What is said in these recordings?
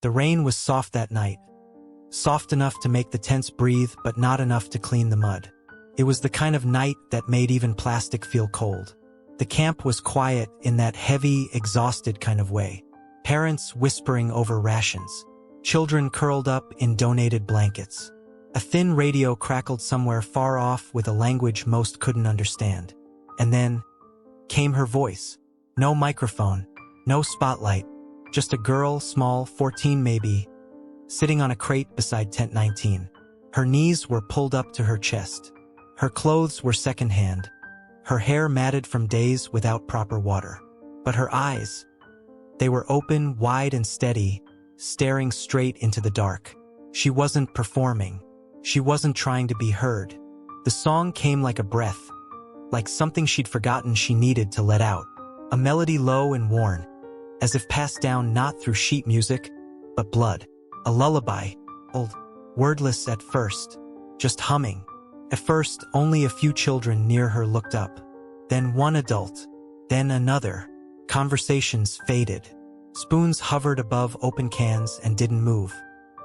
The rain was soft that night. Soft enough to make the tents breathe, but not enough to clean the mud. It was the kind of night that made even plastic feel cold. The camp was quiet in that heavy, exhausted kind of way. Parents whispering over rations. Children curled up in donated blankets. A thin radio crackled somewhere far off with a language most couldn't understand. And then came her voice. No microphone, no spotlight, just a girl, small, 14 maybe, sitting on a crate beside tent 19. Her knees were pulled up to her chest. Her clothes were secondhand. Her hair matted from days without proper water. But her eyes, they were open, wide and steady, staring straight into the dark. She wasn't performing. She wasn't trying to be heard. The song came like a breath, like something she'd forgotten she needed to let out. A melody low and worn, as if passed down not through sheet music, but blood. A lullaby, old, wordless at first, just humming. At first, only a few children near her looked up. Then one adult, then another. Conversations faded. Spoons hovered above open cans and didn't move.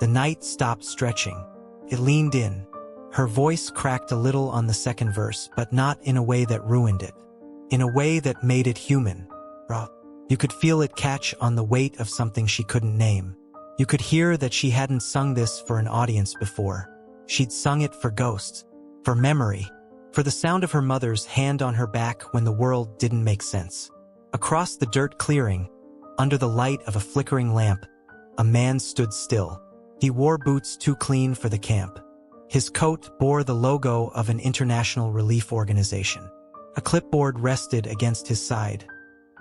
The night stopped stretching. It leaned in. Her voice cracked a little on the second verse, but not in a way that ruined it. In a way that made it human. Raw. You could feel it catch on the weight of something she couldn't name. You could hear that she hadn't sung this for an audience before. She'd sung it for ghosts, for memory, for the sound of her mother's hand on her back when the world didn't make sense. Across the dirt clearing, under the light of a flickering lamp, a man stood still. He wore boots too clean for the camp. His coat bore the logo of an international relief organization. A clipboard rested against his side,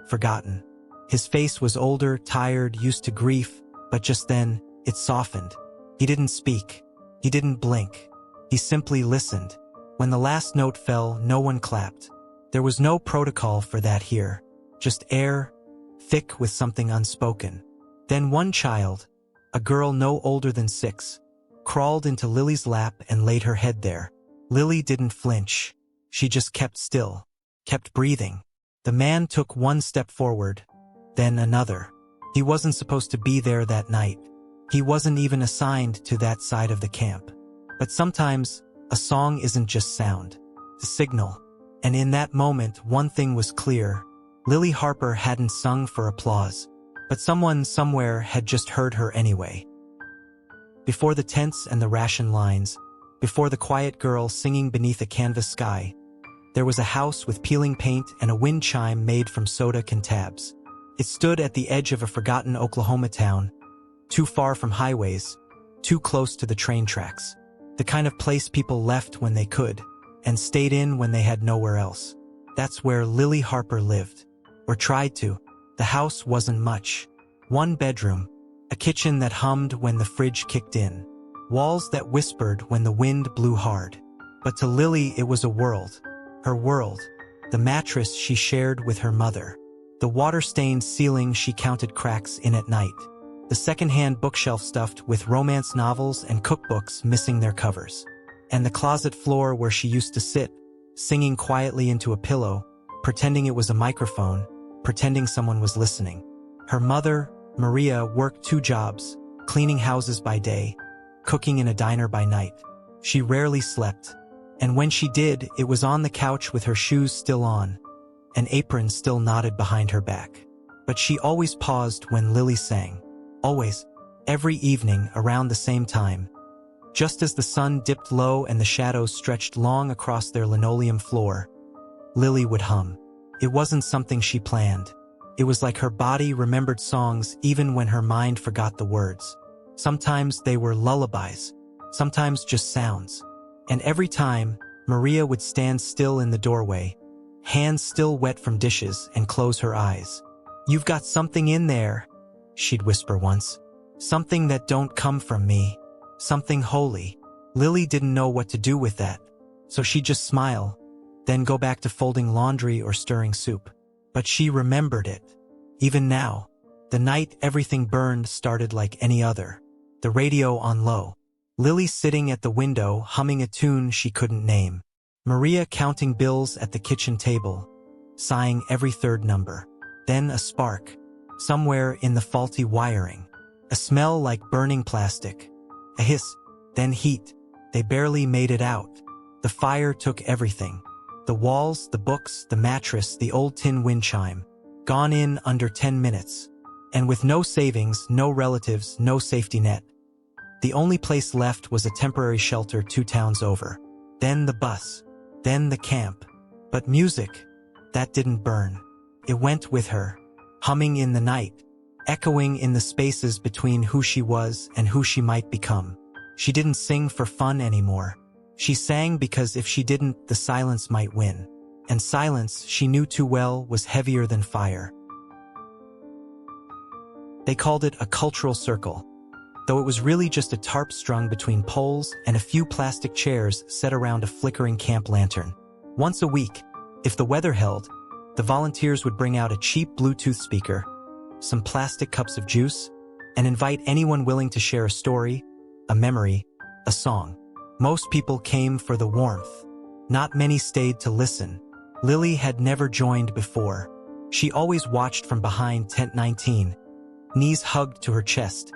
forgotten. His face was older, tired, used to grief, but just then, it softened. He didn't speak. He didn't blink. He simply listened. When the last note fell, no one clapped. There was no protocol for that here. Just air, thick with something unspoken. Then one child, a girl no older than 6, crawled into Lily's lap and laid her head there. Lily didn't flinch. She just kept still, kept breathing. The man took one step forward, then another. He wasn't supposed to be there that night. He wasn't even assigned to that side of the camp. But sometimes, a song isn't just sound. It's a signal. And in that moment, one thing was clear. Lily Harper hadn't sung for applause, but someone somewhere had just heard her anyway. Before the tents and the ration lines, before the quiet girl singing beneath a canvas sky, there was a house with peeling paint and a wind chime made from soda can tabs. It stood at the edge of a forgotten Oklahoma town, too far from highways, too close to the train tracks. The kind of place people left when they could, and stayed in when they had nowhere else. That's where Lily Harper lived, or tried to. The house wasn't much. One bedroom, a kitchen that hummed when the fridge kicked in, walls that whispered when the wind blew hard. But to Lily it was a world. Her world. The mattress she shared with her mother. The water-stained ceiling she counted cracks in at night. The second-hand bookshelf stuffed with romance novels and cookbooks missing their covers. And the closet floor where she used to sit, singing quietly into a pillow, pretending it was a microphone, pretending someone was listening. Her mother, Maria, worked 2 jobs, cleaning houses by day, cooking in a diner by night. She rarely slept. And when she did, it was on the couch with her shoes still on, an apron still knotted behind her back. But she always paused when Lily sang. Always. Every evening around the same time. Just as the sun dipped low and the shadows stretched long across their linoleum floor, Lily would hum. It wasn't something she planned. It was like her body remembered songs even when her mind forgot the words. Sometimes they were lullabies, sometimes just sounds. And every time, Maria would stand still in the doorway, hands still wet from dishes, and close her eyes. "You've got something in there," she'd whisper once. "Something that don't come from me. Something holy." Lily didn't know what to do with that, so she'd just smile, then go back to folding laundry or stirring soup. But she remembered it. Even now, the night everything burned started like any other. The radio on low. Lily sitting at the window humming a tune she couldn't name. Maria counting bills at the kitchen table, sighing every third number. Then a spark, somewhere in the faulty wiring. A smell like burning plastic. A hiss, then heat. They barely made it out. The fire took everything. The walls, the books, the mattress, the old tin wind chime. Gone in under 10 minutes. And with no savings, no relatives, no safety net. The only place left was a temporary shelter 2 towns over. Then the bus. Then the camp. But music, that didn't burn. It went with her, humming in the night, echoing in the spaces between who she was and who she might become. She didn't sing for fun anymore. She sang because if she didn't, the silence might win. And silence, she knew too well, was heavier than fire. They called it a cultural circle, though it was really just a tarp strung between poles and a few plastic chairs set around a flickering camp lantern. Once a week, if the weather held, the volunteers would bring out a cheap Bluetooth speaker, some plastic cups of juice, and invite anyone willing to share a story, a memory, a song. Most people came for the warmth. Not many stayed to listen. Lily had never joined before. She always watched from behind tent 19, knees hugged to her chest,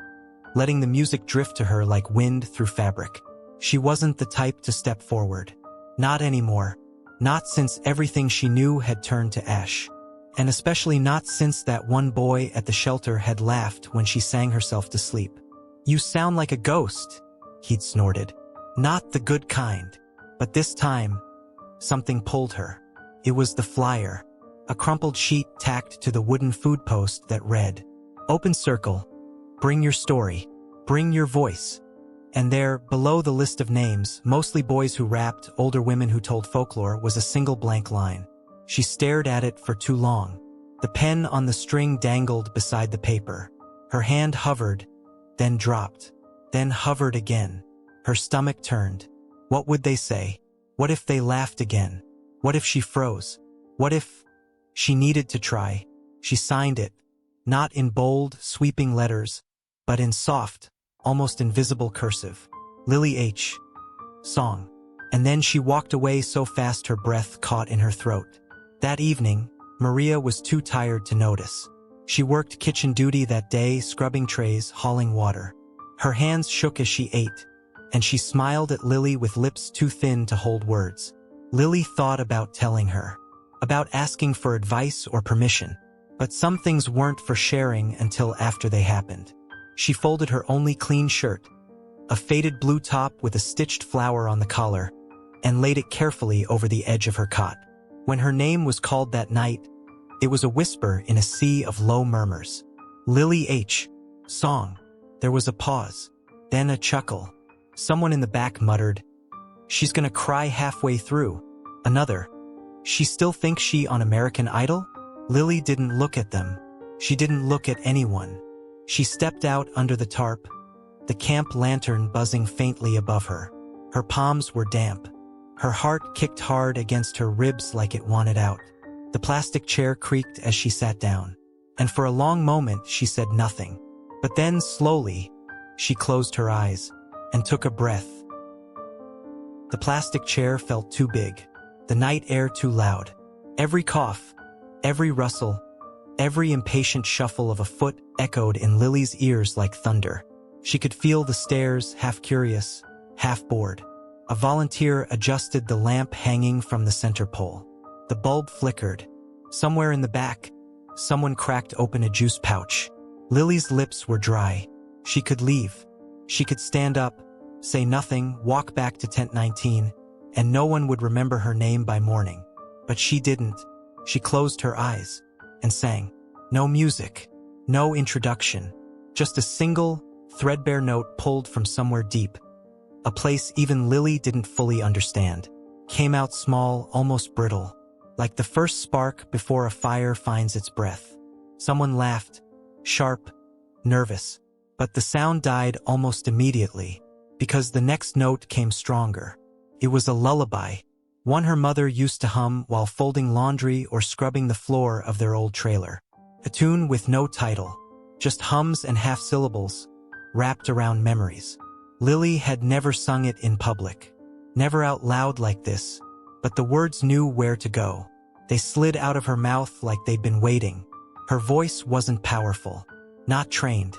letting the music drift to her like wind through fabric. She wasn't the type to step forward. Not anymore. Not since everything she knew had turned to ash. And especially not since that one boy at the shelter had laughed when she sang herself to sleep. "You sound like a ghost," he'd snorted. Not the good kind. But this time, something pulled her. It was the flyer. A crumpled sheet tacked to the wooden food post that read, "Open circle. Bring your story. Bring your voice." And there, below the list of names, mostly boys who rapped, older women who told folklore, was a single blank line. She stared at it for too long. The pen on the string dangled beside the paper. Her hand hovered, then dropped, then hovered again. Her stomach turned. What would they say? What if they laughed again? What if she froze? What if... She needed to try. She signed it, not in bold, sweeping letters, but in soft, almost invisible cursive. Lily H. Song. And then she walked away so fast her breath caught in her throat. That evening, Maria was too tired to notice. She worked kitchen duty that day, scrubbing trays, hauling water. Her hands shook as she ate, and she smiled at Lily with lips too thin to hold words. Lily thought about telling her, about asking for advice or permission, but some things weren't for sharing until after they happened. She folded her only clean shirt, a faded blue top with a stitched flower on the collar, and laid it carefully over the edge of her cot. When her name was called that night, it was a whisper in a sea of low murmurs. Lily H. Song. There was a pause, then a chuckle. Someone in the back muttered, "She's gonna cry halfway through." Another, "She still thinks she on American Idol?" Lily didn't look at them. She didn't look at anyone. She stepped out under the tarp, the camp lantern buzzing faintly above her. Her palms were damp. Her heart kicked hard against her ribs like it wanted out. The plastic chair creaked as she sat down, and for a long moment she said nothing. But then, slowly, she closed her eyes and took a breath. The plastic chair felt too big, the night air too loud. Every cough, every rustle, every impatient shuffle of a foot echoed in Lily's ears like thunder. She could feel the stares, half curious, half bored. A volunteer adjusted the lamp hanging from the center pole. The bulb flickered. Somewhere in the back, someone cracked open a juice pouch. Lily's lips were dry. She could leave. She could stand up, say nothing, walk back to tent 19, and no one would remember her name by morning. But she didn't. She closed her eyes and sang. No music, no introduction, just a single, threadbare note pulled from somewhere deep. A place even Lily didn't fully understand. Came out small, almost brittle, like the first spark before a fire finds its breath. Someone laughed, sharp, nervous, but the sound died almost immediately, because the next note came stronger. It was a lullaby, one her mother used to hum while folding laundry or scrubbing the floor of their old trailer. A tune with no title, just hums and half-syllables, wrapped around memories. Lily had never sung it in public, never out loud like this, but the words knew where to go. They slid out of her mouth like they'd been waiting. Her voice wasn't powerful, not trained,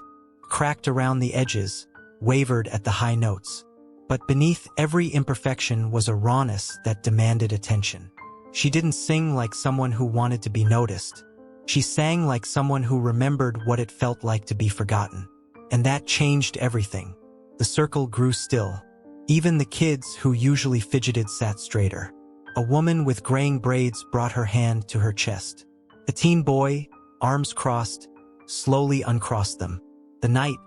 cracked around the edges, wavered at the high notes. But beneath every imperfection was a rawness that demanded attention. She didn't sing like someone who wanted to be noticed. She sang like someone who remembered what it felt like to be forgotten. And that changed everything. The circle grew still. Even the kids who usually fidgeted sat straighter. A woman with graying braids brought her hand to her chest. A teen boy, arms crossed, slowly uncrossed them. The night,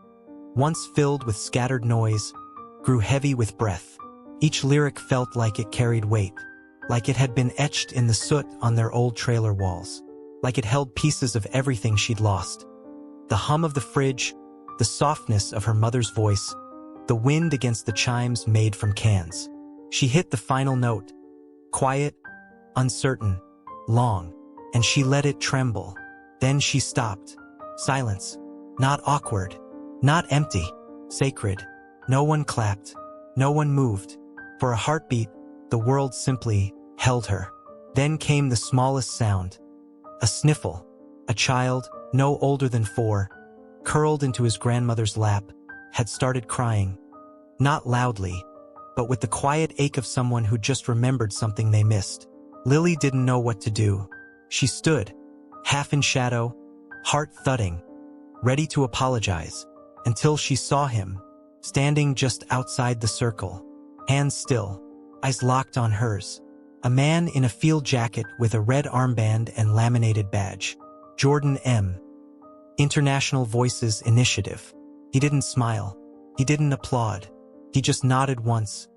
once filled with scattered noise, grew heavy with breath. Each lyric felt like it carried weight, like it had been etched in the soot on their old trailer walls, like it held pieces of everything she'd lost. The hum of the fridge, the softness of her mother's voice, the wind against the chimes made from cans. She hit the final note, quiet, uncertain, long, and she let it tremble. Then she stopped. Silence. Not awkward, not empty, sacred. No one clapped. No one moved. For a heartbeat, the world simply held her. Then came the smallest sound. A sniffle. A child, no older than 4, curled into his grandmother's lap, had started crying. Not loudly, but with the quiet ache of someone who just remembered something they missed. Lily didn't know what to do. She stood, half in shadow, heart thudding, ready to apologize, until she saw him, standing just outside the circle, hands still, eyes locked on hers. A man in a field jacket with a red armband and laminated badge. Jordan M. International Voices Initiative. He didn't smile. He didn't applaud. He just nodded once.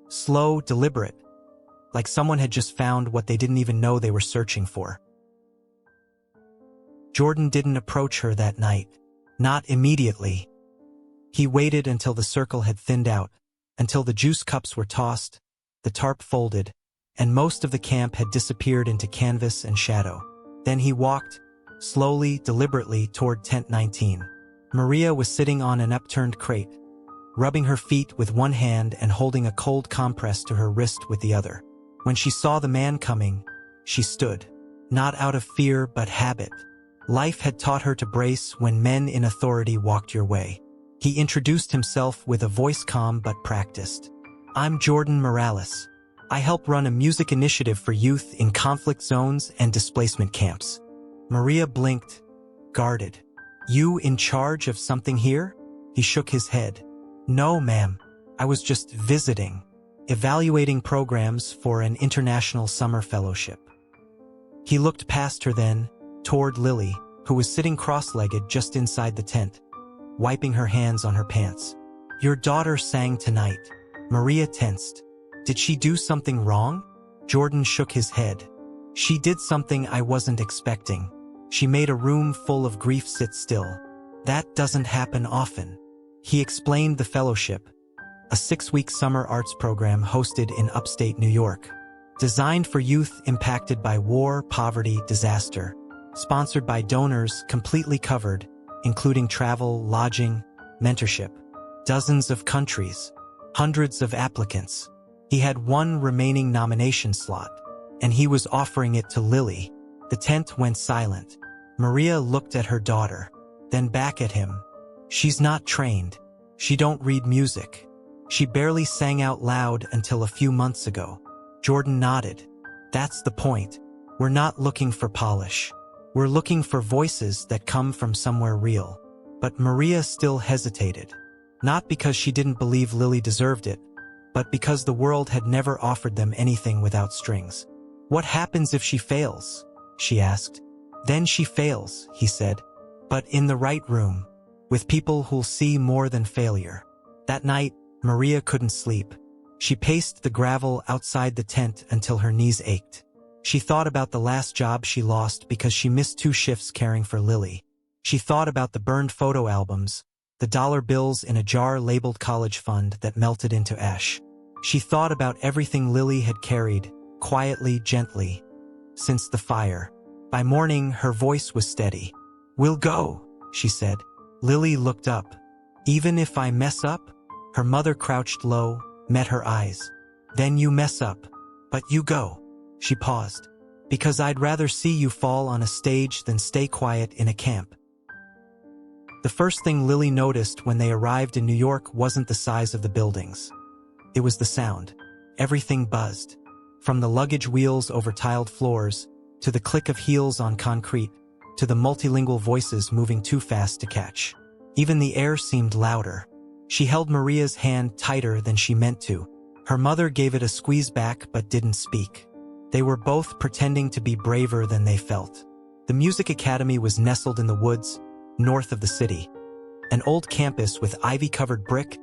Slow, deliberate, like someone had just found what they didn't even know they were searching for. Jordan didn't approach her that night. Not immediately. He waited until the circle had thinned out, until the juice cups were tossed, the tarp folded, and most of the camp had disappeared into canvas and shadow. Then he walked, slowly, deliberately, toward Tent 19. Maria was sitting on an upturned crate, rubbing her feet with one hand and holding a cold compress to her wrist with the other. When she saw the man coming, she stood. Not out of fear, but habit. Life had taught her to brace when men in authority walked your way. He introduced himself with a voice calm but practiced. I'm Jordan Morales. I help run a music initiative for youth in conflict zones and displacement camps. Maria blinked, guarded. You in charge of something here? He shook his head. No, ma'am. I was just visiting, evaluating programs for an international summer fellowship. He looked past her then, toward Lily, who was sitting cross-legged just inside the tent, wiping her hands on her pants. Your daughter sang tonight. Maria tensed. Did she do something wrong? Jordan shook his head. She did something I wasn't expecting. She made a room full of grief sit still. That doesn't happen often. He explained the fellowship, a 6-week summer arts program hosted in upstate New York, designed for youth impacted by war, poverty, disaster, sponsored by donors completely covered, including travel, lodging, mentorship. Dozens of countries, hundreds of applicants. He had one remaining nomination slot, and he was offering it to Lily. The tent went silent. Maria looked at her daughter, then back at him. She's not trained. She don't read music. She barely sang out loud until a few months ago. Jordan nodded. That's the point. We're not looking for polish. We're looking for voices that come from somewhere real. But Maria still hesitated. Not because she didn't believe Lily deserved it, but because the world had never offered them anything without strings. What happens if she fails? She asked. Then she fails, he said. But in the right room, with people who'll see more than failure. That night, Maria couldn't sleep. She paced the gravel outside the tent until her knees ached. She thought about the last job she lost because she missed 2 shifts caring for Lily. She thought about the burned photo albums, the dollar bills in a jar labeled college fund that melted into ash. She thought about everything Lily had carried, quietly, gently, since the fire. By morning, her voice was steady. We'll go, she said. Lily looked up. Even if I mess up? Her mother crouched low, met her eyes. Then you mess up. But you go. She paused. Because I'd rather see you fall on a stage than stay quiet in a camp. The first thing Lily noticed when they arrived in New York wasn't the size of the buildings. It was the sound. Everything buzzed. From the luggage wheels over tiled floors, to the click of heels on concrete, to the multilingual voices moving too fast to catch. Even the air seemed louder. She held Maria's hand tighter than she meant to. Her mother gave it a squeeze back but didn't speak. They were both pretending to be braver than they felt. The music academy was nestled in the woods, north of the city. An old campus with ivy-covered brick,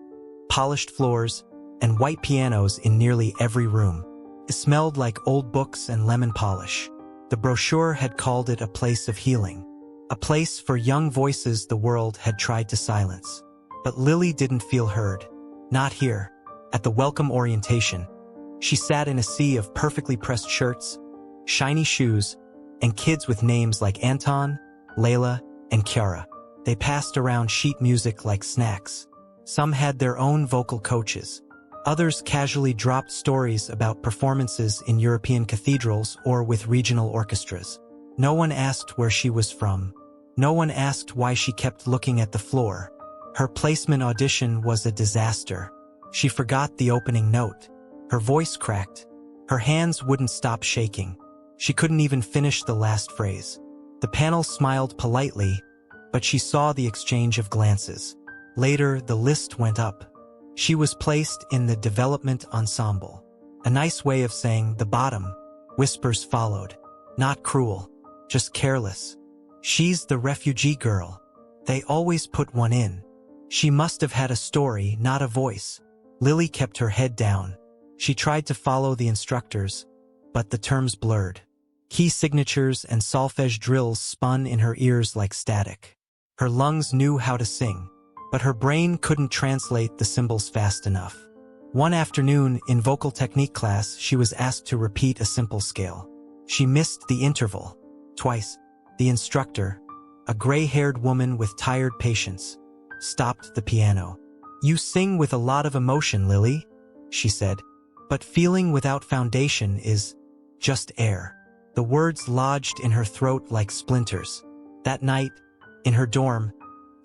polished floors, and white pianos in nearly every room. It smelled like old books and lemon polish. The brochure had called it a place of healing. A place for young voices the world had tried to silence. But Lily didn't feel heard. Not here. At the welcome orientation, she sat in a sea of perfectly pressed shirts, shiny shoes, and kids with names like Anton, Layla, and Kiara. They passed around sheet music like snacks. Some had their own vocal coaches. Others casually dropped stories about performances in European cathedrals or with regional orchestras. No one asked where she was from. No one asked why she kept looking at the floor. Her placement audition was a disaster. She forgot the opening note. Her voice cracked. Her hands wouldn't stop shaking. She couldn't even finish the last phrase. The panel smiled politely, but she saw the exchange of glances. Later, the list went up. She was placed in the development ensemble. A nice way of saying the bottom. Whispers followed. Not cruel, just careless. She's the refugee girl. They always put one in. She must have had a story, not a voice. Lily kept her head down. She tried to follow the instructors, but the terms blurred. Key signatures and solfege drills spun in her ears like static. Her lungs knew how to sing, but her brain couldn't translate the symbols fast enough. One afternoon, in vocal technique class, she was asked to repeat a simple scale. She missed the interval. Twice. The instructor, a gray-haired woman with tired patience, stopped the piano. "You sing with a lot of emotion, Lily," she said. "But feeling without foundation is just air." The words lodged in her throat like splinters. That night, in her dorm,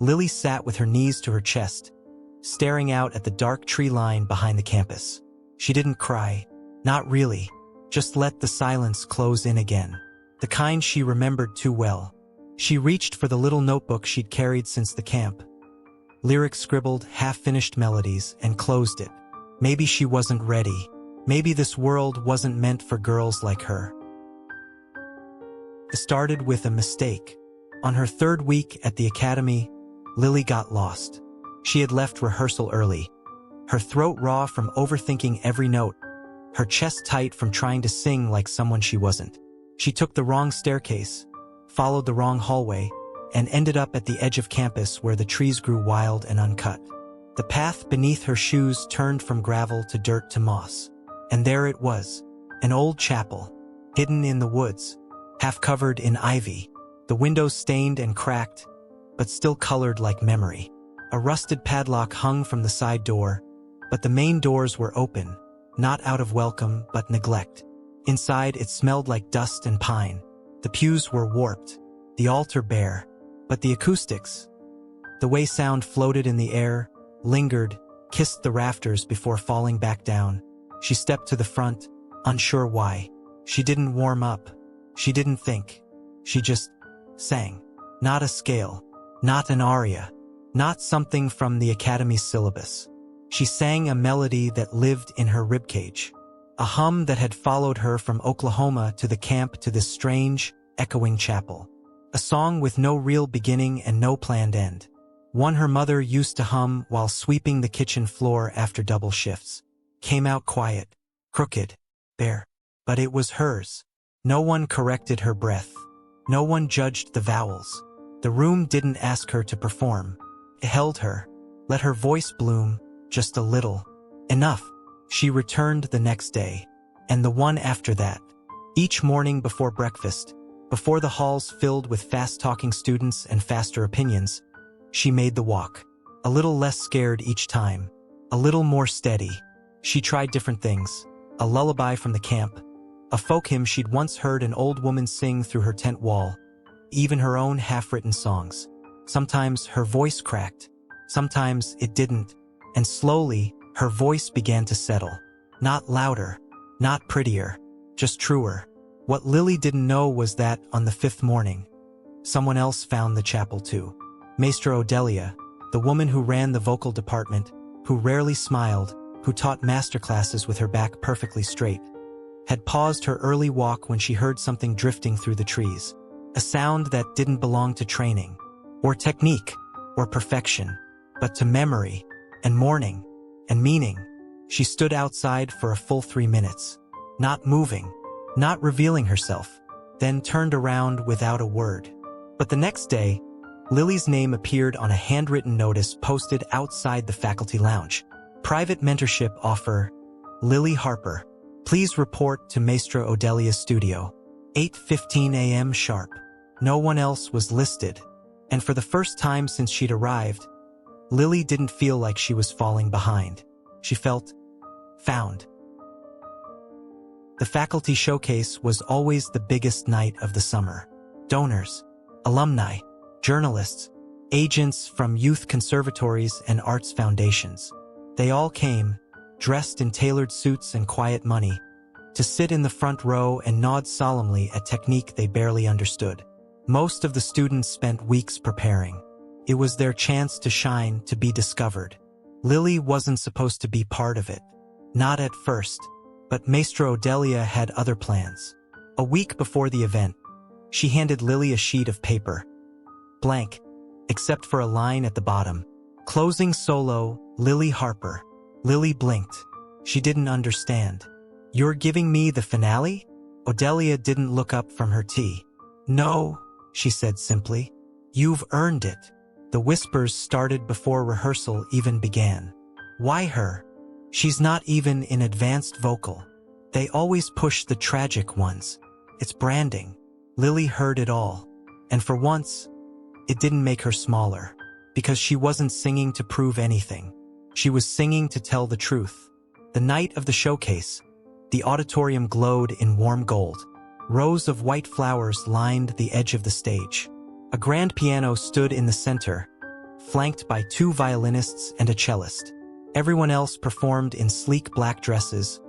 Lily sat with her knees to her chest, staring out at the dark tree line behind the campus. She didn't cry. Not really. Just let the silence close in again. The kind she remembered too well. She reached for the little notebook she'd carried since the camp. Lyrics scribbled, half-finished melodies, and closed it. Maybe she wasn't ready. Maybe this world wasn't meant for girls like her. It started with a mistake. On her third week at the academy, Lily got lost. She had left rehearsal early. Her throat raw from overthinking every note, her chest tight from trying to sing like someone she wasn't. She took the wrong staircase, followed the wrong hallway, and ended up at the edge of campus where the trees grew wild and uncut. The path beneath her shoes turned from gravel to dirt to moss. And there it was, an old chapel, hidden in the woods, half covered in ivy, the windows stained and cracked, but still colored like memory. A rusted padlock hung from the side door, but the main doors were open, not out of welcome but neglect. Inside it smelled like dust and pine. The pews were warped, the altar bare, but the acoustics, the way sound floated in the air, lingered, kissed the rafters before falling back down. She stepped to the front, unsure why. She didn't warm up. She didn't think. She just sang. Not a scale, not an aria, not something from the academy's syllabus. She sang a melody that lived in her ribcage. A hum that had followed her from Oklahoma to the camp to this strange, echoing chapel. A song with no real beginning and no planned end. One her mother used to hum while sweeping the kitchen floor after double shifts. Came out quiet, crooked, bare. But it was hers. No one corrected her breath. No one judged the vowels. The room didn't ask her to perform. It held her. Let her voice bloom, just a little. Enough. She returned the next day, and the one after that. Each morning before breakfast, before the halls filled with fast-talking students and faster opinions, she made the walk. A little less scared each time. A little more steady. She tried different things. A lullaby from the camp. A folk hymn she'd once heard an old woman sing through her tent wall. Even her own half-written songs. Sometimes her voice cracked. Sometimes it didn't. And slowly, her voice began to settle. Not louder, not prettier, just truer. What Lily didn't know was that, on the 5th morning, someone else found the chapel too. Maestra Odelia, the woman who ran the vocal department, who rarely smiled, who taught masterclasses with her back perfectly straight, had paused her early walk when she heard something drifting through the trees. A sound that didn't belong to training, or technique, or perfection, but to memory, and mourning, and meaning. She stood outside for a full 3 minutes, not moving, not revealing herself, then turned around without a word. But the next day, Lily's name appeared on a handwritten notice posted outside the faculty lounge. Private mentorship offer, Lily Harper. Please report to Maestra Odelia's studio. 8:15 a.m. sharp. No one else was listed. And for the first time since she'd arrived, Lily didn't feel like she was falling behind. She felt found. The faculty showcase was always the biggest night of the summer. Donors, alumni, journalists, agents from youth conservatories and arts foundations. They all came, dressed in tailored suits and quiet money, to sit in the front row and nod solemnly at technique they barely understood. Most of the students spent weeks preparing. It was their chance to shine, to be discovered. Lily wasn't supposed to be part of it. Not at first, but Maestra Odelia had other plans. A week before the event, she handed Lily a sheet of paper. Blank, except for a line at the bottom. Closing solo, Lily Harper. Lily blinked. She didn't understand. You're giving me the finale? Odelia didn't look up from her tea. No, she said simply. You've earned it. The whispers started before rehearsal even began. Why her? She's not even in advanced vocal. They always push the tragic ones. It's branding. Lily heard it all. And for once, it didn't make her smaller. Because she wasn't singing to prove anything. She was singing to tell the truth. The night of the showcase, the auditorium glowed in warm gold. Rows of white flowers lined the edge of the stage. A grand piano stood in the center, flanked by 2 violinists and a cellist. Everyone else performed in sleek black dresses,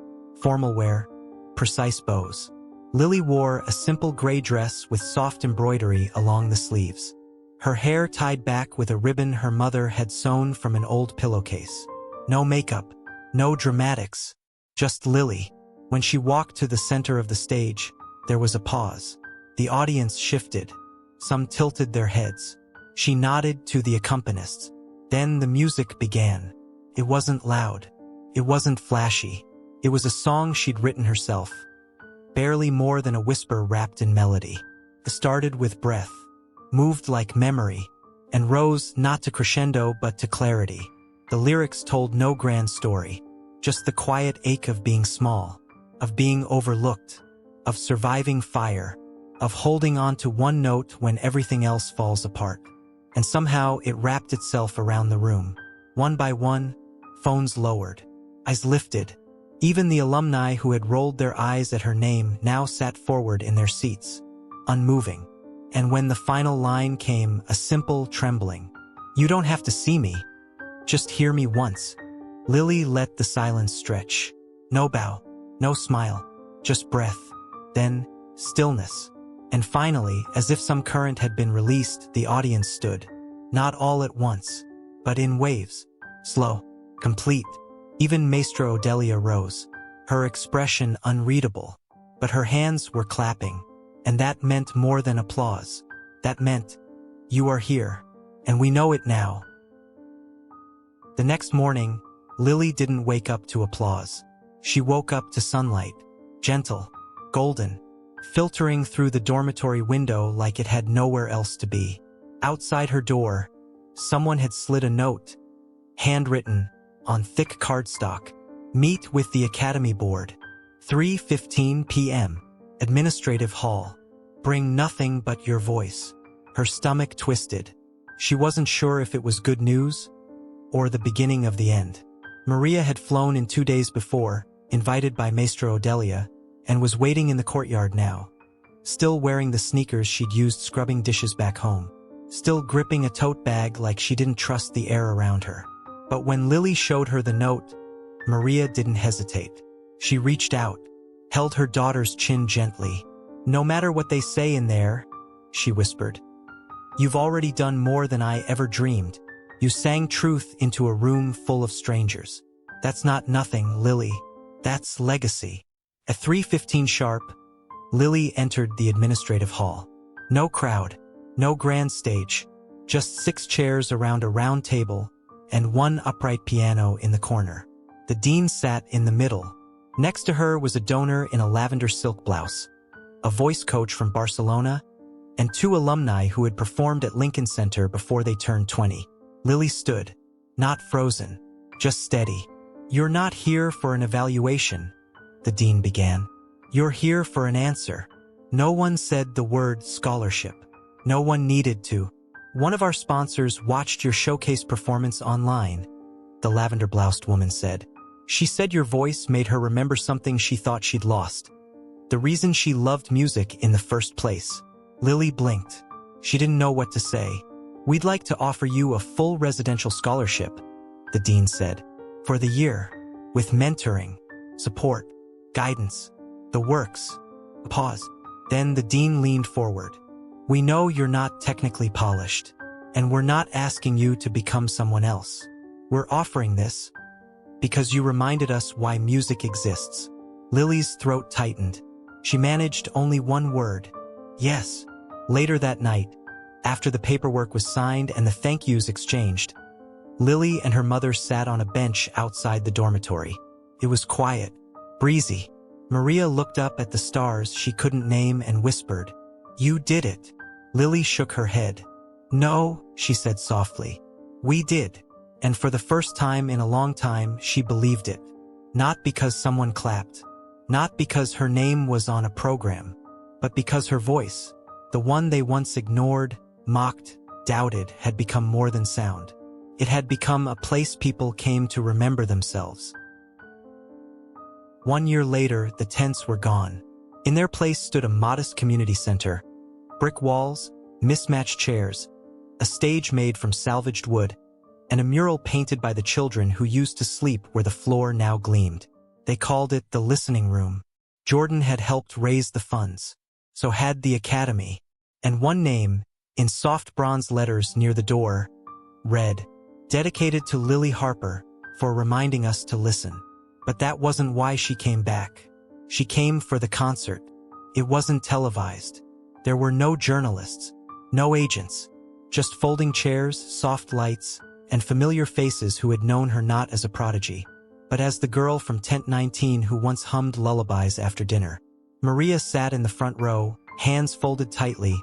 formal wear, precise bows. Lily wore a simple gray dress with soft embroidery along the sleeves. Her hair tied back with a ribbon her mother had sewn from an old pillowcase. No makeup, no dramatics, just Lily. When she walked to the center of the stage, there was a pause. The audience shifted. Some tilted their heads. She nodded to the accompanists. Then the music began. It wasn't loud. It wasn't flashy. It was a song she'd written herself. Barely more than a whisper wrapped in melody. It started with breath, moved like memory, and rose not to crescendo but to clarity. The lyrics told no grand story, just the quiet ache of being small, of being overlooked, of surviving fire, of holding on to one note when everything else falls apart. And somehow it wrapped itself around the room. One by one, phones lowered, eyes lifted. Even the alumni who had rolled their eyes at her name now sat forward in their seats, unmoving. And when the final line came, a simple trembling. You don't have to see me. Just hear me once. Lily let the silence stretch. No bow, no smile, just breath. Then, stillness. And finally, as if some current had been released, the audience stood. Not all at once, but in waves. Slow, complete. Even Maestra Odelia rose, her expression unreadable. But her hands were clapping, and that meant more than applause. That meant, you are here, and we know it now. The next morning, Lily didn't wake up to applause. She woke up to sunlight, gentle, golden, filtering through the dormitory window like it had nowhere else to be. Outside her door, someone had slid a note, handwritten, on thick cardstock. Meet with the Academy Board. 3:15 p.m. Administrative Hall. Bring nothing but your voice. Her stomach twisted. She wasn't sure if it was good news or the beginning of the end. Maria had flown in 2 days before, invited by Maestra Odelia, and was waiting in the courtyard now, still wearing the sneakers she'd used scrubbing dishes back home. still gripping a tote bag like she didn't trust the air around her. But when Lily showed her the note, Maria didn't hesitate. She reached out, held her daughter's chin gently. "No matter what they say in there," she whispered, "you've already done more than I ever dreamed. You sang truth into a room full of strangers. That's not nothing, Lily. That's legacy." At 3:15 sharp, Lily entered the administrative hall. No crowd, no grand stage, just 6 chairs around a round table and one upright piano in the corner. The dean sat in the middle. Next to her was a donor in a lavender silk blouse, a voice coach from Barcelona, and 2 alumni who had performed at Lincoln Center before they turned 20. Lily stood, not frozen, just steady. "You're not here for an evaluation," the dean began. "You're here for an answer." No one said the word scholarship. No one needed to. "One of our sponsors watched your showcase performance online," the lavender-bloused woman said. "She said your voice made her remember something she thought she'd lost. The reason she loved music in the first place." Lily blinked. She didn't know what to say. "We'd like to offer you a full residential scholarship," the dean said, "for the year, with mentoring, support, guidance, the works." A pause. Then the dean leaned forward. "We know you're not technically polished, and we're not asking you to become someone else. We're offering this because you reminded us why music exists." Lily's throat tightened. She managed only one word: "Yes." Later that night, after the paperwork was signed and the thank yous exchanged, Lily and her mother sat on a bench outside the dormitory. It was quiet, breezy. Maria looked up at the stars she couldn't name and whispered, "You did it." Lily shook her head. "No," she said softly. "We did." And for the first time in a long time, she believed it. Not because someone clapped, not because her name was on a program, but because her voice, the one they once ignored, mocked, doubted, had become more than sound. It had become a place people came to remember themselves. 1 year later, the tents were gone. In their place stood a modest community center. Brick walls, mismatched chairs, a stage made from salvaged wood, and a mural painted by the children who used to sleep where the floor now gleamed. They called it the listening room. Jordan had helped raise the funds. So had the academy. And one name, in soft bronze letters near the door, read, "Dedicated to Lily Harper, for reminding us to listen." But that wasn't why she came back. She came for the concert. It wasn't televised. There were no journalists, no agents, just folding chairs, soft lights, and familiar faces who had known her not as a prodigy, but as the girl from Tent 19 who once hummed lullabies after dinner. Maria sat in the front row, hands folded tightly,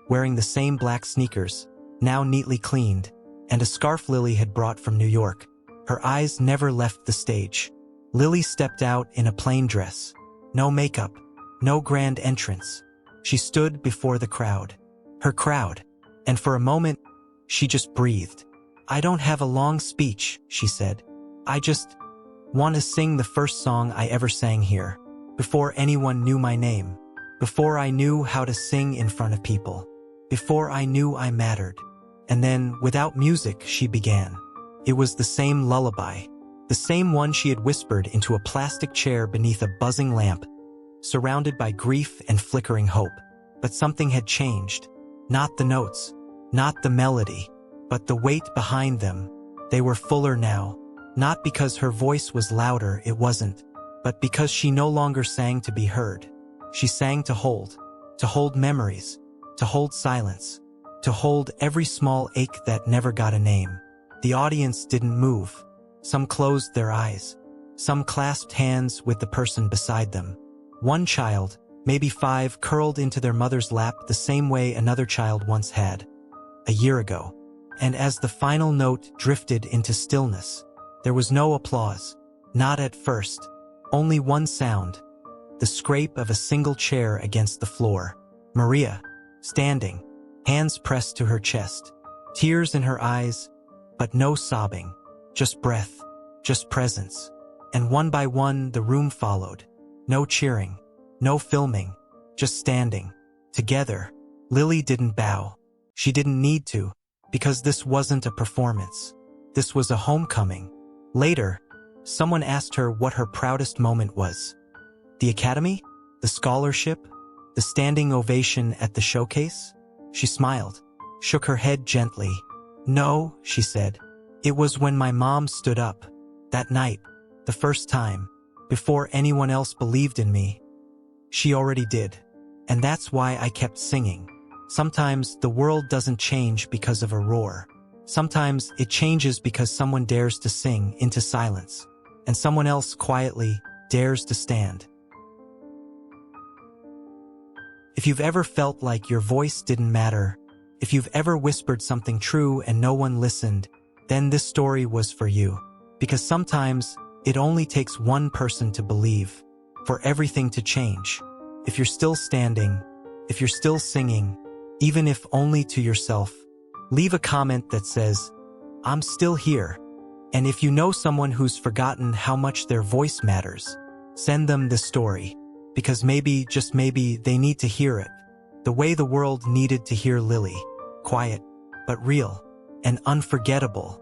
wearing the same black sneakers, now neatly cleaned, and a scarf Lily had brought from New York. Her eyes never left the stage. Lily stepped out in a plain dress. No makeup, no grand entrance. She stood before the crowd. Her crowd. And for a moment, she just breathed. "I don't have a long speech," she said. "I just want to sing the first song I ever sang here, before anyone knew my name, before I knew how to sing in front of people, before I knew I mattered." And then, without music, she began. It was the same lullaby, the same one she had whispered into a plastic chair beneath a buzzing lamp, surrounded by grief and flickering hope. But something had changed. Not the notes, not the melody, but the weight behind them. They were fuller now. Not because her voice was louder, it wasn't, but because she no longer sang to be heard. She sang to hold memories, to hold silence, to hold every small ache that never got a name. The audience didn't move. Some closed their eyes. Some clasped hands with the person beside them. One child, maybe 5, curled into their mother's lap the same way another child once had, a year ago. And as the final note drifted into stillness, there was no applause. Not at first. Only one sound. The scrape of a single chair against the floor. Maria, standing, hands pressed to her chest, tears in her eyes, but no sobbing, just breath, just presence. And one by one the room followed. No cheering, no filming, just standing, together. Lily didn't bow. She didn't need to, because this wasn't a performance. This was a homecoming. Later, someone asked her what her proudest moment was. The academy? The scholarship? The standing ovation at the showcase? She smiled, shook her head gently. No, she said. It was when my mom stood up. That night, the first time, before anyone else believed in me. She already did. And that's why I kept singing. Sometimes the world doesn't change because of a roar. Sometimes it changes because someone dares to sing into silence, and someone else quietly dares to stand. If you've ever felt like your voice didn't matter, if you've ever whispered something true and no one listened, then this story was for you. Because sometimes it only takes one person to believe for everything to change. If you're still standing, if you're still singing, even if only to yourself, leave a comment that says, "I'm still here." And if you know someone who's forgotten how much their voice matters, send them this story. Because maybe, just maybe, they need to hear it. The way the world needed to hear Lily. Quiet, but real, and unforgettable.